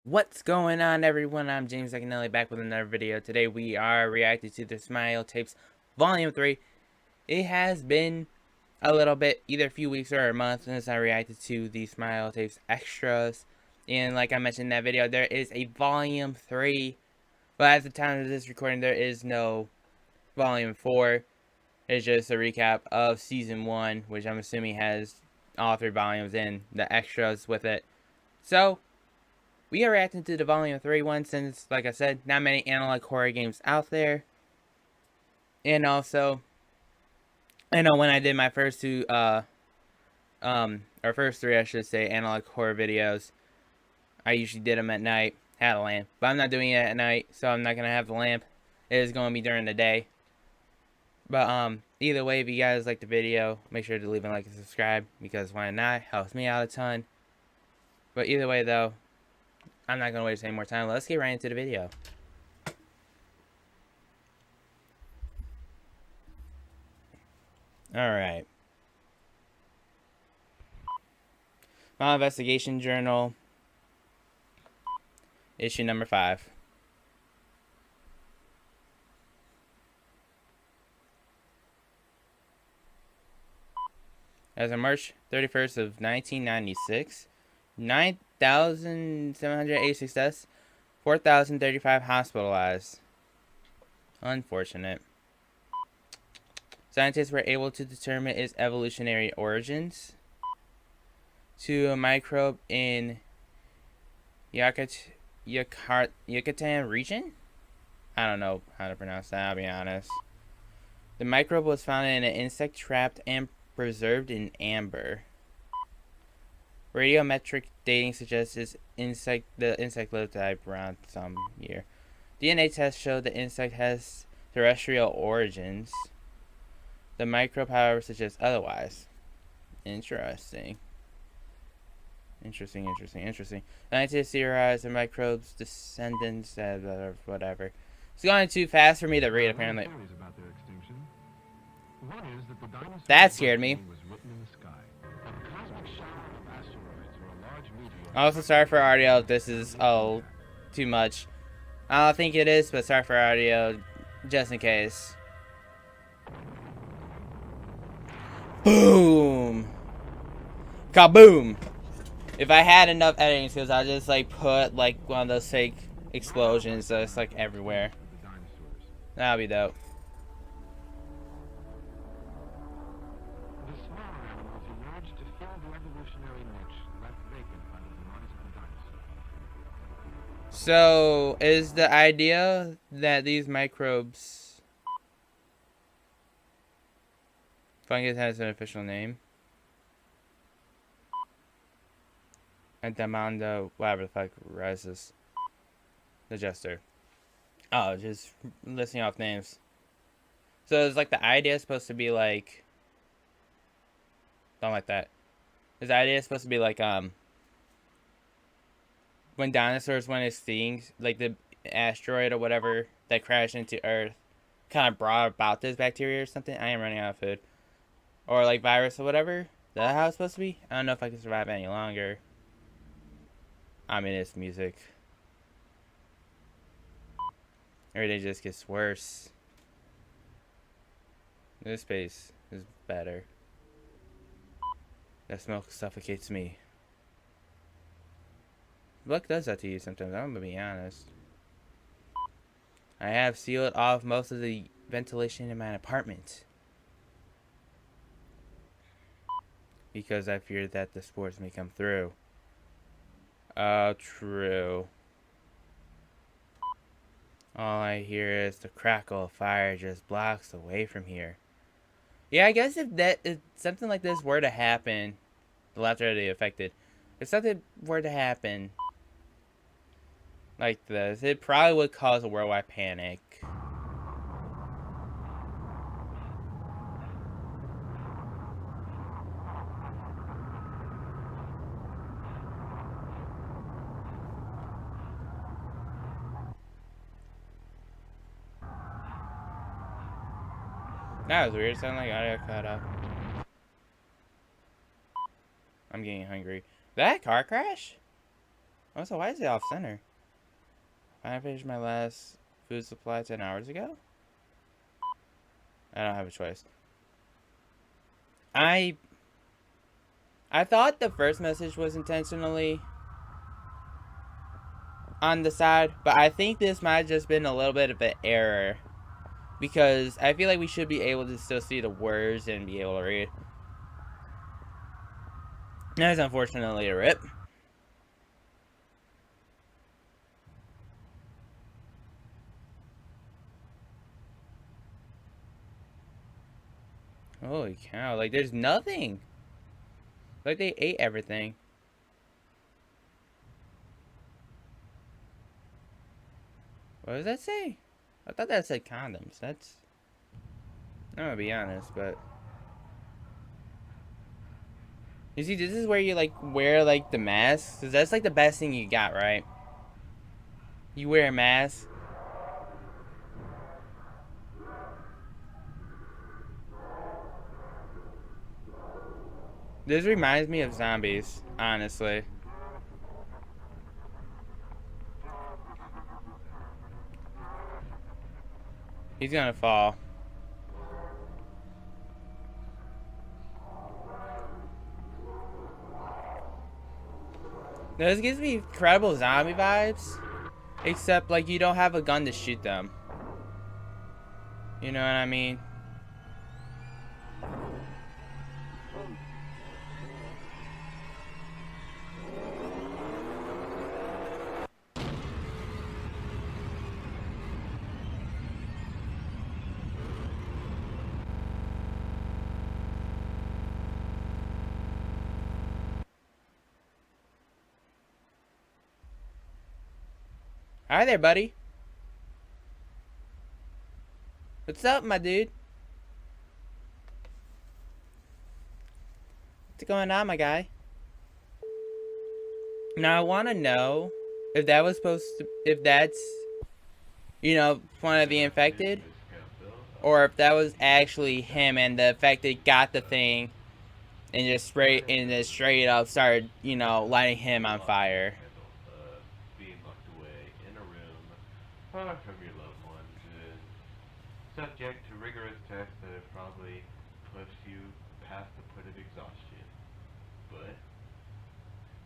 What's going on, everyone? I'm James Akinelli back with another video. Today we are reacting to the Smile Tapes Volume 3. It has been a little bit, either a few weeks or a month since I reacted to the Smile Tapes Extras. And like I mentioned in that video, there is a Volume 3. But at the time of this recording, there is no Volume 4. It's just a recap of Season 1, which I'm assuming has all 3 volumes and the extras with it. So, we are reacting to the Volume 3 one since, like I said, not many analog horror games out there. And also, I know when I did my first two, or first three, I should say, analog horror videos, I usually did them at night, had a lamp. But I'm not doing it at night, so I'm not going to have the lamp. It is going to be during the day. But, either way, if you guys like the video, make sure to leave a like and subscribe, because why not? Helps me out a ton. But either way, though, I'm not going to waste any more time. Let's get right into the video. Alright. My Investigation Journal, issue number 5. As of March 31st of 1996, 9,786 deaths, 4,035 hospitalized. Unfortunate. Scientists were able to determine its evolutionary origins to a microbe in Yucatan region? I don't know how to pronounce that, I'll be honest. The microbe was found in an insect trapped and preserved in amber. Radiometric dating suggests the insect lived around some year. DNA tests show the insect has terrestrial origins. The microbe, however, suggests otherwise. Interesting. Scientists theorize the microbe's descendants, whatever. It's going too fast for me to read, apparently. That scared me. Also, sorry for audio if this is, too much. I don't think it is, but sorry for audio, just in case. Boom! Kaboom! If I had enough editing skills, I'd just, like, put, like, one of those fake explosions that's, like, everywhere. That'd be dope. So, is the idea that these microbes... Fungus has an official name. And Demanda, whatever the fuck, rises. The Jester. Oh, just listing off names. So, it's like the idea is supposed to be like... Don't like that. Is the idea supposed to be like, when dinosaurs went extinct, like the asteroid or whatever that crashed into Earth kind of brought about this bacteria or something? I am running out of food. Or like virus or whatever? Is that how it's supposed to be? I don't know if I can survive any longer. I mean, it's music. Every day just gets worse. This space is better. That smoke suffocates me. Luck does that to you sometimes, I'm gonna be honest. I have sealed off most of the ventilation in my apartment, because I fear that the spores may come through. Oh, true. All I hear is the crackle of fire just blocks away from here. Yeah, I guess if something like this were to happen, the laughter of the affected, if something were to happen like this, it probably would cause a worldwide panic. That was weird. It sounded like audio cut up. I'm getting hungry. That car crash? Also, why is it off center? I finished my last food supply 10 hours ago? I don't have a choice. I thought the first message was intentionally on the side, but I think this might have just been a little bit of an error. Because I feel like we should be able to still see the words and be able to read. That is unfortunately a rip. Holy cow, like there's nothing. Like they ate everything. What does that say? I thought that said condoms. That's... I'm gonna be honest, but... You see, this is where you like wear like the mask. Cause that's like the best thing you got, right? You wear a mask. This reminds me of zombies, honestly. He's gonna fall. Now, this gives me incredible zombie vibes. Except, like, you don't have a gun to shoot them. You know what I mean? Hi there, buddy. What's up, my dude? What's going on, my guy? Now, I want to know if that was supposed to... If that's, you know, one of the infected. Or if that was actually him and the infected got the thing and just straight up started, you know, lighting him on fire. Being locked away in a room far from your loved ones and subject to rigorous tests that have probably pushed you past the point of exhaustion. But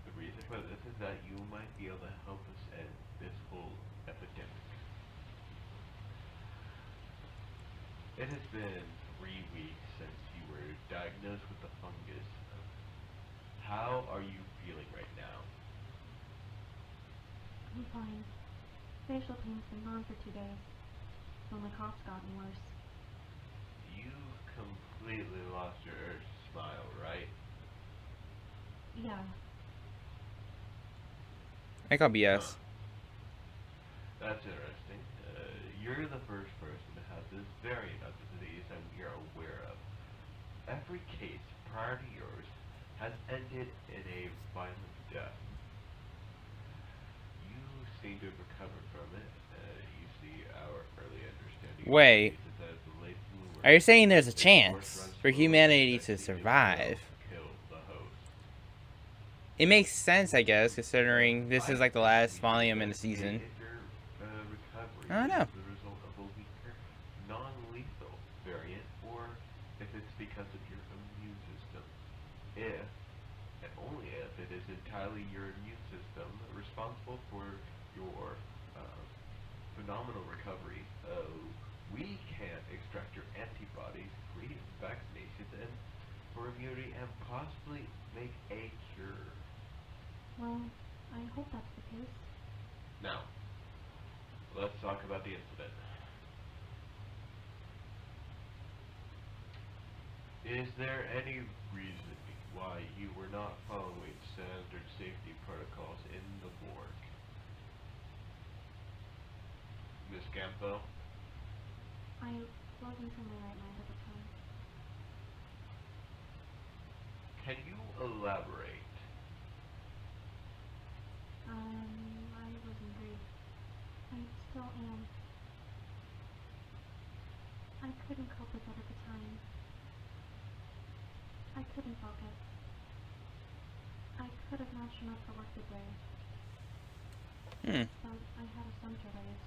the reason for this is that you might be able to help us end this whole epidemic. It has been 3 weeks since you were diagnosed with the fungus. How are you feeling right now? I'm fine. Facial pain's been gone for 2 days. Only cough's gotten worse. You completely lost your urge to smile, right? Yeah. I call BS. That's interesting. You're the first person to have this variant of the disease that we are aware of. Every case prior to yours has ended in a violent death. You seem to have recovered from it. You see our early understanding Wait. of the as the late bloomer. Are you saying there's a chance for humanity to survive? Kill the host. It makes sense, I guess, considering this is like the last volume in the season. If your recovery I don't know. is the result of a weaker, non-lethal variant, or if it's because of your immune system. If, and only if, it is entirely your immune system responsible for your phenomenal recovery, we can extract your antibodies, create vaccinations, and for immunity, and possibly make a cure. Well, I hope that's the case. Now, let's talk about the incident. Is there any reason why you were not following standard safety protocols in the morgue? Miss Campbell? I wasn't in my right mind at the time. Can you elaborate? I wasn't great. I still am. I couldn't cope with it at the time. I couldn't focus. I could have not shown up for work today. Hmm. I had a son to raise.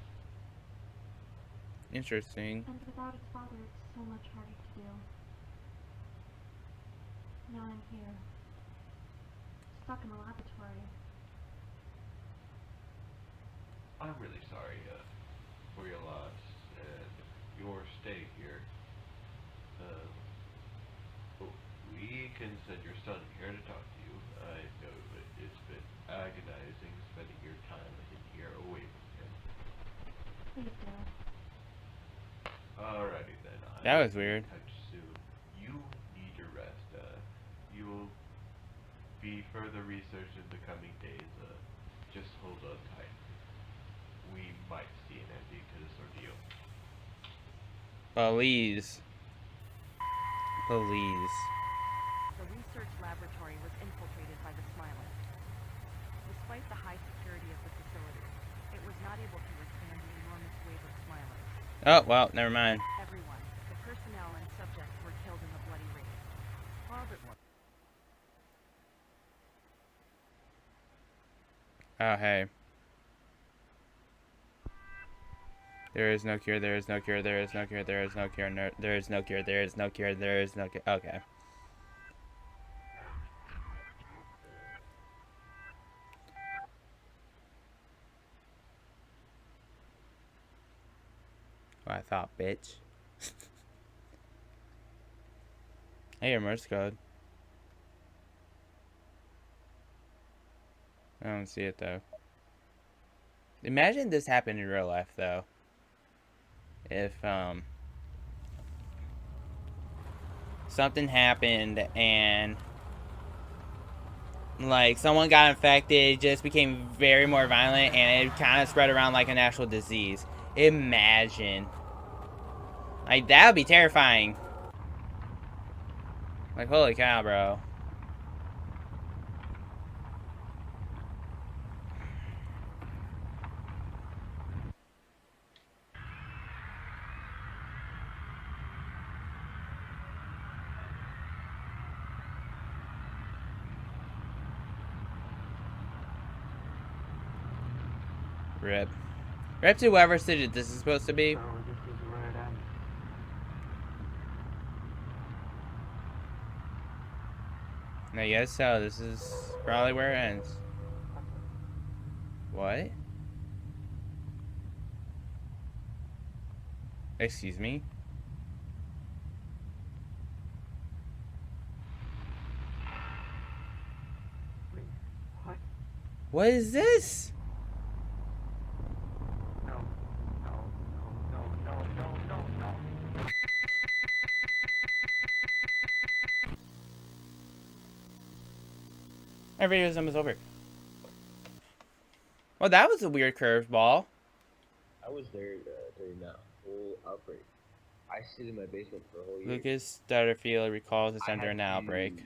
Interesting. And without its father, it's so much harder to do. Now I'm here, stuck in a laboratory. I'm really sorry for your loss and your stay here. Um, we can send your son here to talk to you. I know it's been agonizing spending your time in here away from him. Please do. Alrighty then, I That will was be in weird. touch soon. You need your rest. You'll be further researched in the coming days. Just hold on tight. We might see an ending to this ordeal. Please. Please. The research laboratory was infiltrated by the Smilers. Despite the high security of the facility, it was not able to withstand the enormous wave of Smilers. Oh, well, never mind. Everyone, the personnel and subjects, were killed in the bloody raid. Oh, hey. There is no cure, there is no cure, there is no cure, there is no cure, there is no cure, there is no cure, there is no cure. Okay. What I thought, bitch. I hear Morse code. I don't see it, though. Imagine this happened in real life, though. If, something happened and like someone got infected, just became very more violent, and it kind of spread around like an actual disease. Imagine. Like, that would be terrifying. Like, holy cow, bro. Rip. Rip to whoever city this is supposed to be. I guess so. This is probably where it ends. What? Excuse me? What? What is this? No, no, no, no, no, no, no. Our video is almost over. Well, that was a weird curveball. I was there during that whole outbreak. I stayed in my basement for a whole year. Lucas Stutterfield recalls the I center had an to outbreak.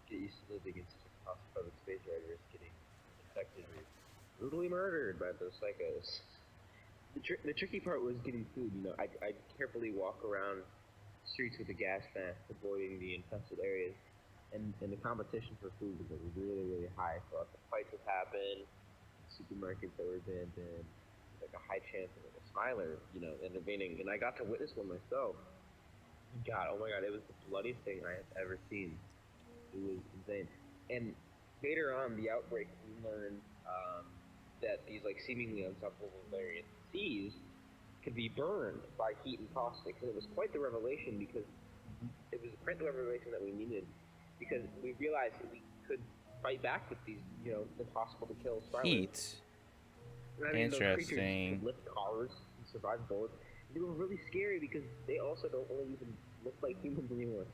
get used to living in such a claustrophobic space where I risked getting infected or brutally murdered by those psychos. The tricky part was getting food. You know, I'd carefully walk around streets with a gas mask, avoiding the infested areas. And the competition for food was like really, really high. So lots of fights would happen, supermarkets that were abandoned, like a high chance of like a smiler, you know, intervening. And I got to witness one myself. God, oh my God, it was the bloodiest thing I have ever seen. It was insane. And later on, the outbreak, we learned that these like seemingly unstoppable variant disease could be burned by heat and caustic. And it was quite the revelation because it was quite the revelation that we needed because we realized that we could fight back with these, you know, impossible to kill spirals. Heat. I mean, those creatures Interesting. could lift cars and survive bullets. They were really scary because they also don't really even look like humans anymore.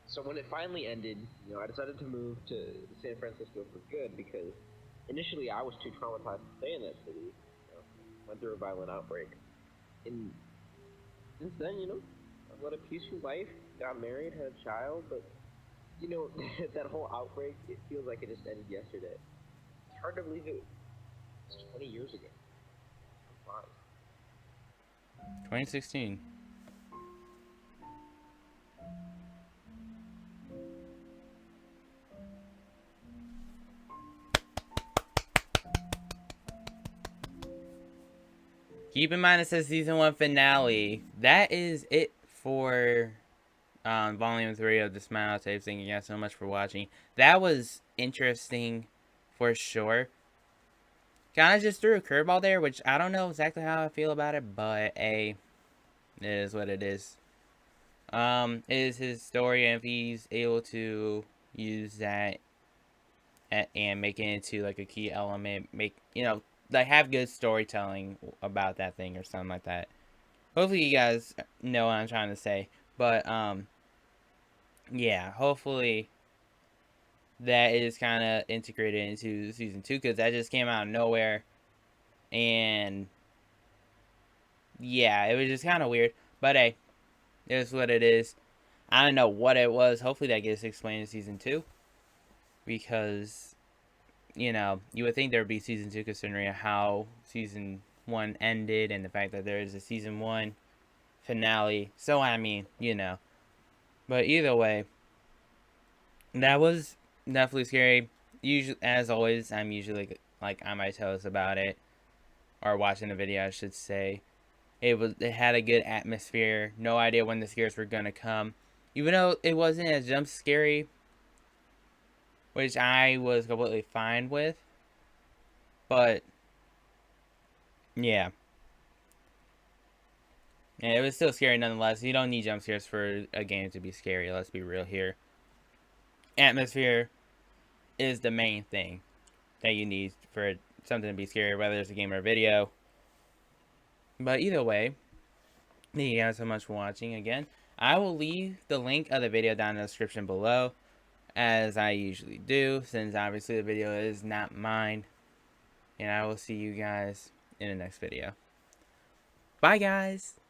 So when it finally ended, you know, I decided to move to San Francisco for good because initially I was too traumatized to stay in that city. You know, went through a violent outbreak. And since then, you know, I've led a peaceful life, got married, had a child, but, you know, that whole outbreak, it feels like it just ended yesterday. It's hard to believe it was 20 years ago. Wow. 2016. keep in mind it says season 1 finale. That is it for volume 3 of the Smile Tapes. Thank you guys so much for watching. That was interesting for sure. Kind of just threw a curveball there, which I don't know exactly how I feel about it, but it is what it is. It is his story, and if he's able to use that and make it into like a key element, make, you know, like have good storytelling about that thing or something like that. Hopefully you guys know what I'm trying to say, but yeah, hopefully that is kind of integrated into season 2, because that just came out of nowhere, and yeah, it was just kind of weird, but hey, it is what it is. I don't know what it was. Hopefully that gets explained in season 2, because, you know, you would think there would be season 2 considering how season 1 ended and the fact that there is a season 1 finale. So, I mean, you know. But either way, that was definitely scary. Usually, as always, I'm usually like on my toes about it, or watching the video, I should say. It had a good atmosphere. No idea when the scares were gonna come, even though it wasn't as jump scary, which I was completely fine with. But yeah, and it was still scary nonetheless. You don't need jump scares for a game to be scary. Let's be real here. Atmosphere is the main thing that you need for something to be scary, whether it's a game or a video. But either way, thank you guys so much for watching again. I will leave the link of the video down in the description below, as I usually do, since obviously the video is not mine. And I will see you guys in the next video. Bye, guys!